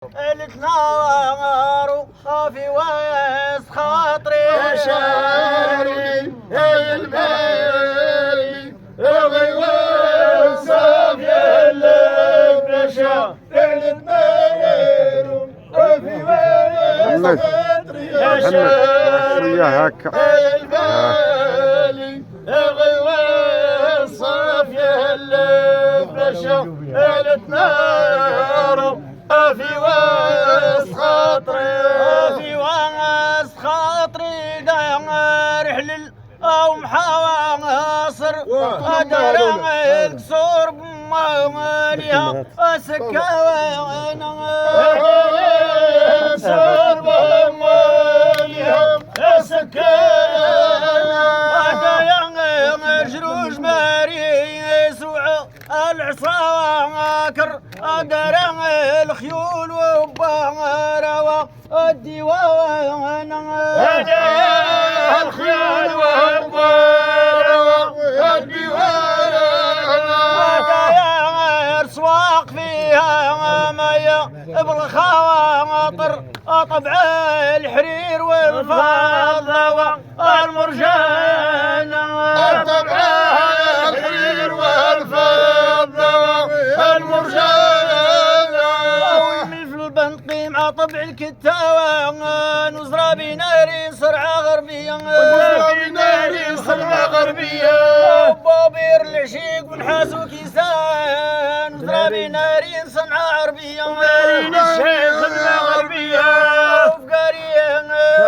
التنار خافي ويس خاطري شاري المالي ابغي وصافي البرشا التنار خافي ويس خاطري شوية هكا المالي ابغي وصافي البرشا التنار في واس خاطري داير حلل او محاصر قدر الكسور بماليها اسكاوينا صار بماليها اسكاوينا داير جروج ماري يسوع العصاكر قدر الخيول وباروا الديوان الخيول وباروا الديوان سواق فيها مايا بالخواطر طبع الحرير والفضة والمرجان طبع الحرير والفضة المرجان مثل البنطقي مع طبع الكتاوان وزرا بناري صرعة غربية بناري صرعة غربية بابير العشيق ونحاس وكيسان وزرا بناري صنعة عربية الشيخ الغربية وفقاري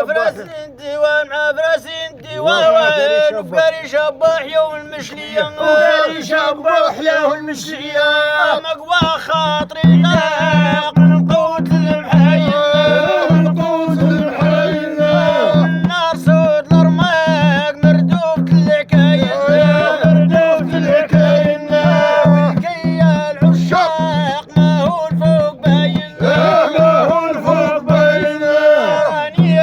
فراسين ديوان مع فراسين ديوان وفقاري شباح يوم المشلية وفقاري شباح يوم المشلية مقوى خاطري لاق من قوة المحيا قوة المحيا النار سود الرماق مردوف العكاية مردوف العكاية والكيا العشاق ما هو الفوق باين ما هو الفوق باين راني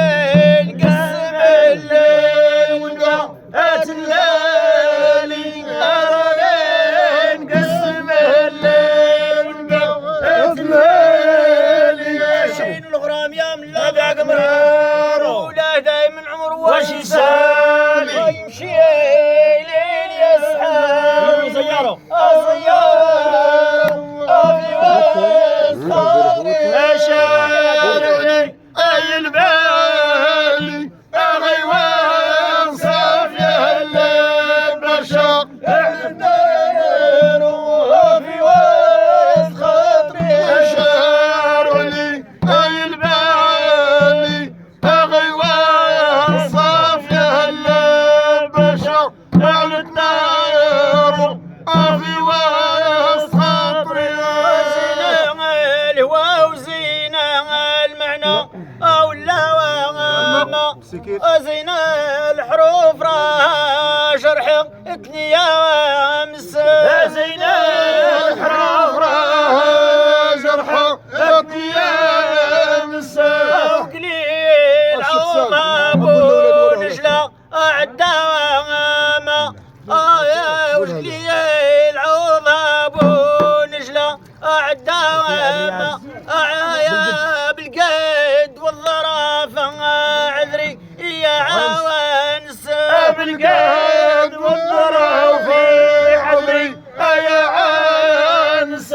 نقسم الليل ونقعد الليالي راني نقسم الليل ونقعد الليالي شين الغرام يا من لا ذاك مرار ولا دايما عمر واش يسالي يمشي ليل يسحب سيارة في وسط خاطري شارعني اي البالي اغي وصافي البرشا الدير في وسط خاطري شارعني اي البالي اغي وصافي البرشا الدير في وسط خاطري زينة الهوى وزينة المعنى أو اللوامة زينة الحروف راها شرح تليامس زينة الحروف راها جرحى الطيام وقليل عوضها أبو نجلة الدوامة يا وقليل عوضها أبو نجلة الدوامة يا بالقد والظرافة عذري يا عوانس بالقد والظرف حضري يا عانس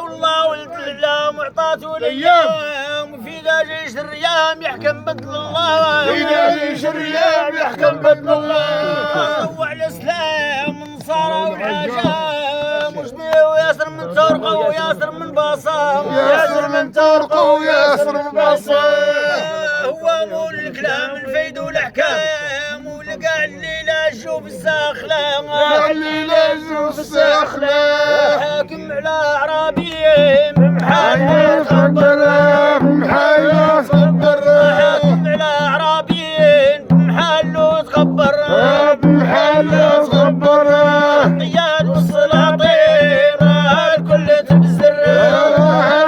والله ولد الإعلام وعطاته الأيام وفي ذا جيش الريام يحكم بدل الله إذا ليش الريام يحكم بدل الله وعلى الإسلام نصارى والعجام وشبيه وياسر من ترقة وياسر من باصام ياسر من ترقة وياسر من بصام هو مول الكلام الفيد والأحكام ولقى الليلة شوف الساخلة اللي لازم في الساخلة حاكم على أعرابيين محايا خبره محايا خبره حاكم على أعرابيين بمحله تخبر بمحل خبره القياد والسلاطين الكل تبزر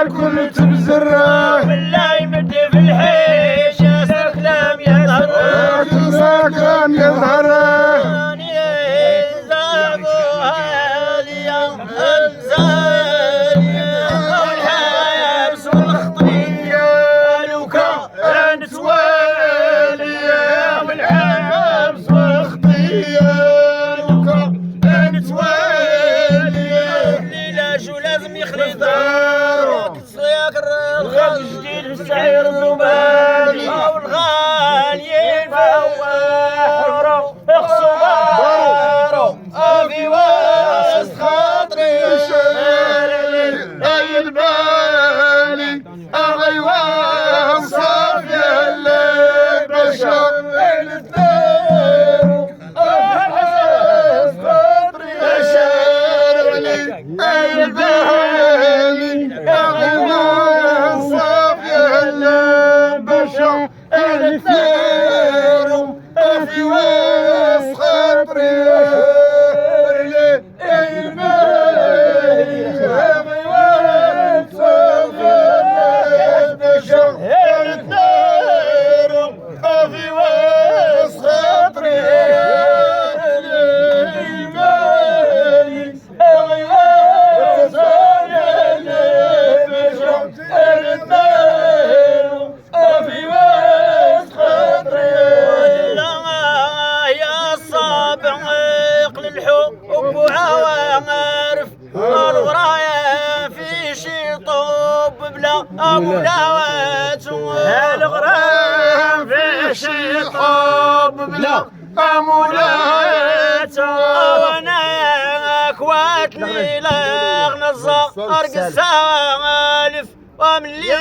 الكل تبزره بالله يمدي في الحيش ياسر كلام يظهر كان يظهر زابوا هاليا الزانية شعير النبال او الغالي الفوار اخصو بارو في وسط خاطري اي البالي اغيوان صافي البشر الثير احساس خاطري شارعني اي البالي اغيوان صافي البشر الثير في وسط خاطري ابو دعوات الغرام في الشيطوب بلا امولات وانا اكواتني لاغنى الزهر قسالف وملي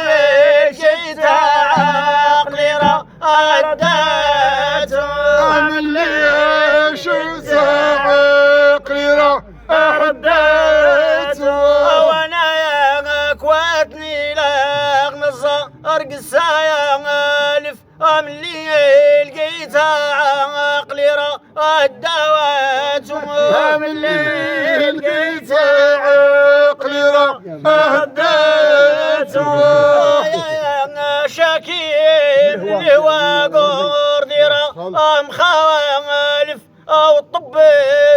جيت عقلي راه ادات وملي جيت عقلي راه ادات وانا اكواتني أرقص يا ألف أملي لقيت عقلي راه الدوات أملي لقيت عقلي راه الدوات يا شاكين اللي هو قردي راه مخالف أو الطب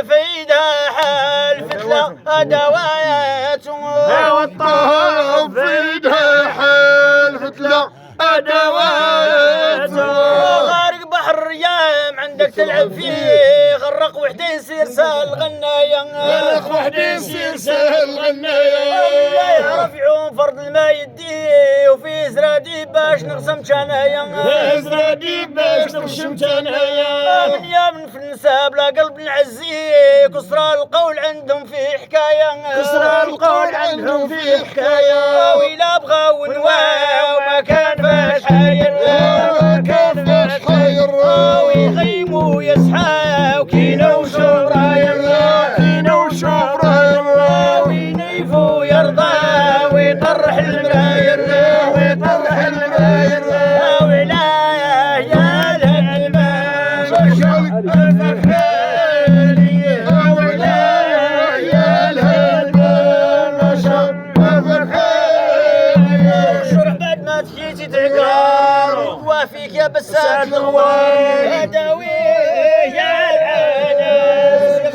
فيدا حالف لا أدوات أو الطب فيدا حالف لا أدوات غارق بحر الريام عندك تلعب فيه غرق وحدين يصير سهل غنايا غرق وحدين يصير سهل غنايا لا يعرف يعوم فرد الماء يديه وفي زرادي باش نقسم كنايا زرادي باش نقسم كنايا من يوم في النساب لا قلب نعزيه كسرى القول عندهم في حكاية كسرى القول عندهم في حكاية وإلا بغاو نواو ما كان فاش حاير ما كان فاش حاير ويغيموا يسحاو كينا وشبراير كينا وشبراير وينيفوا يرضى ويطرح المراير ويطرح المراير ولا يا للمال الفرحاني ولا يا للمال الفرحاني شرح بعد ما تجيتي تعقار وافيك يا بسات الغوار هداوي يا العنس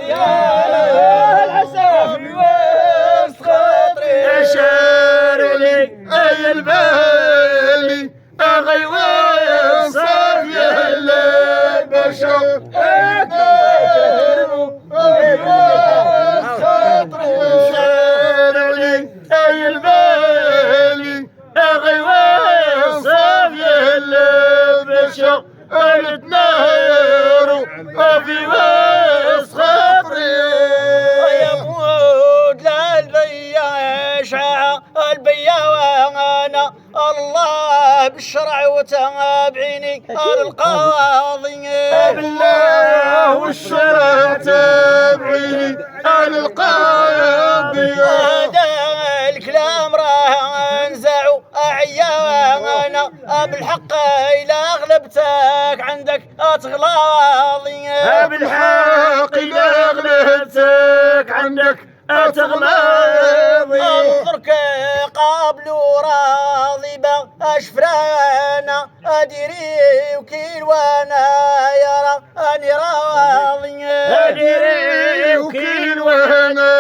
يا العساف وسط خاطري شارعني اي البالي اغيوان صافي البشر اكرموا وسط خاطري شارعني اي البالي اغيوان صافي البشر نتناهروا في وسط خاطري يا بود للبيا شاع البيا وانا الله بالشرع وتابعيني القاضي بالله والشرع تابعيني القاضي هذا الكلام راه نزعوا اعيانا بالحق الى اغلبتك عندك اتغلاضي بالحق الى اغلبتك عندك اتغلاضي انظرك قابل راضي اشفرانا ادري وكيل وانا يرى اني راضي ادري وكيل وانا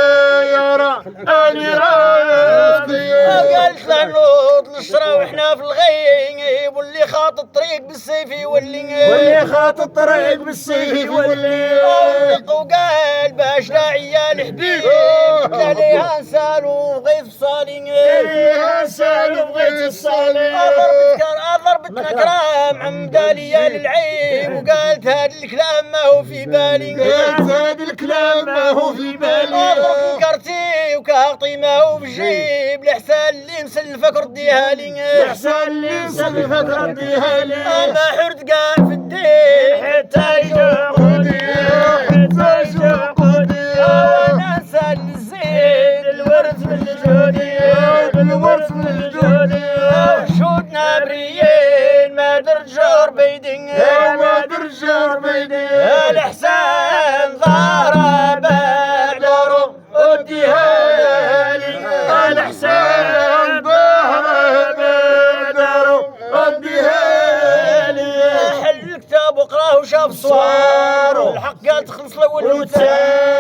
يرى اني راضي قالت له نوض نشرى وحنا في الغيب واللي خاط الطريق بالسيف واللي خاط الطريق بالسيف وقال باش لا عيال حبيب لا ليها نسالو بغيت فصالي ليها نسالو بغيت الصليب ضربت نكرام عمدالية للعيب وقالت هاد الكلام ما هو في بالي قالت هاد الكلام ما هو في بالي كرتي وكاغطي ما هو في جيب الإحسان اللي مسلفك رديها لي الإحسان اللي مسلفك رديها لي ما حرت قاع في الدين حتى يجوقوني حتى يجوقوني وانا نسال الزين الورث من الجودي الورث من الجودي شودنا بريين ما درجور بيدين ما درجور بيدي الإحسان ضرب دارو وديها لي الإحسان ضرب دارو وديها لي حل الكتاب وقراه وشاف صوار الحق قال تخلص الاول والثاني